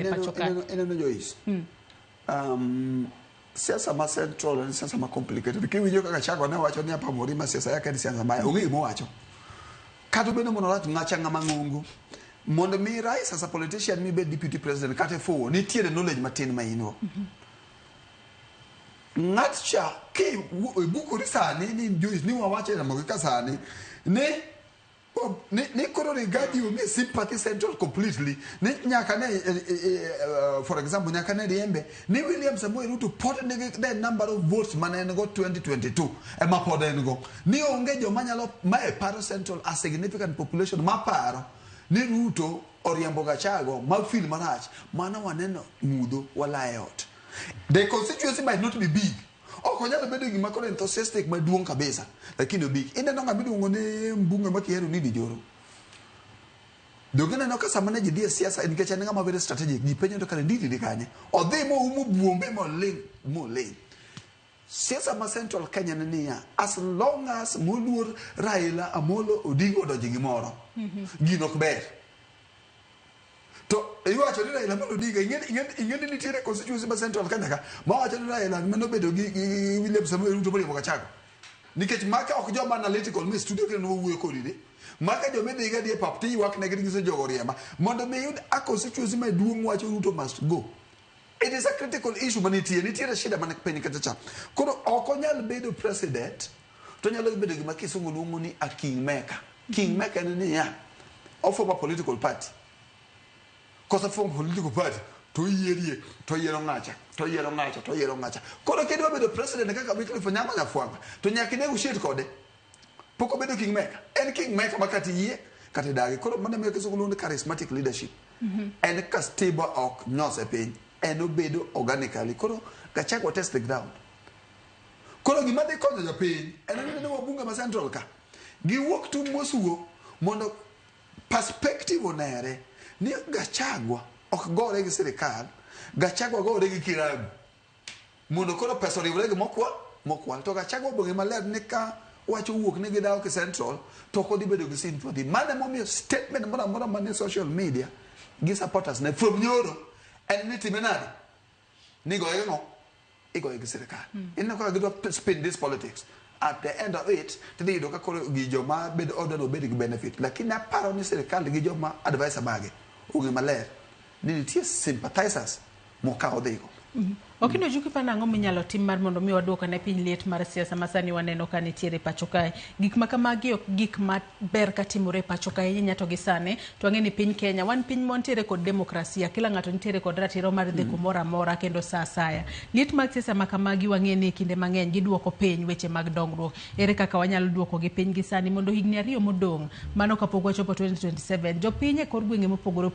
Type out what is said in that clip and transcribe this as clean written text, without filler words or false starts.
Eno Joyce. Siasa ma central and siasa ma complicated. Kiwinjo kaka Chagwa ne wacho ni hapa Murima siasa yake ni siasa mbaya. Onge mo wacho. Katu beno mono latu ngacha ngama ngungu. Mondo mi rais as a politician mi be deputy president kate fo ni tiere knowledge matin ma ino. Ngacha ki buku risani ni Joyce ni wawache na magika sani ni koro regadi o me sympathy central completely ni nyaka ne for example nyaka ne riembe ni William Samoei Ruto pot the number of votes manene go 2022 e ma poden go ni onge jo manyalo ma e paro central a significant population ma paro ni Ruto oriembo Gachago ma feel manach mana waneno mudo wala yot. The constituency might not be big. Konyalo bedo gima koro enthusiastic maduong kabisa lakini big inde no ngabidu ngone mbunge makihero ni dijoro dogena no kasa manage dia siasa nikech en ngama very strategic gipenyo to kale ndidi dikanye odhi mo umu buombe mo le siasa ma central Kenya niya as long as muluor Raila Amolo Odinga odonje gimoro gino kber to iwacho ni Raila Amolo Odinga ingeni ni tiere constituency ma central Kenya ka ma wacho ni Raila mano bedo gi William Samoei Ruto bali Gachago nikech maka ok joma analytical me studio ke no wuoyo kodi maka jo mede ga die papti wak ne gidi se jogo riema mondo me yud a constituency ma duong wacho Ruto must go. It is a critical issue maniti ni tiere shida man peny kata kono okonyal bedo president to nyalo bedo gi makisungu luongo ni a kingmaker ni ya of a political party. Because from political party to yero ngacha kono kedo bedo president kaka Wycliffe Nyafuanga to nyakine ushit kode poko bedo kingmaker en kingmaker makati yie kati dagi kono mane me keso charismatic leadership en stable ok nyose piny en obedo organically kono Gachagua test the ground kono gima de konyo jo piny en ne wabunge ma central ka giwuok tu mosuo mondo perspective onere ni Gachagua ok gore gi sirikal Gachagua gore gi kirabu mondo kono pesa riwre gi mokwal to Gachagua bonge maler ne ka wacho wuok ne gi dawo ki central to kodi bedo gi sympathy mane momio statement mora mane social media gi supporters ne from nyoro en ni timenade ni goye ngo igoye gi sirikal inna ko gi spin this politics at the end of it tidi do ka ko gi joma bedo order bedo gi benefit lakini aparo ni sirikal gi joma advisor bage ugi maler ni tie sympathizers mo ka odego okino juki pa nango minyalo tim mar mondo mi waduoka ne piny liet mar siasa masani waneno ka nitiere pacho kae gik ma kamagi ok gik ma ber ka timore pacho kae nyato gi sane to ang'eni piny Kenya wan piny montiere kod demokrasia kila ng'ato nitiere kod ratiro mar dhi kumora mora kendo sa saya liet mar siasa ma kamagi wang'eni kinde mang'eny giduoko piny weche mag dongruok ere kaka wanyalo duoko gi piny gi sani mondo higni 2 modong mano kapok wachopo 2027 jo piny e kor gwenge mopogore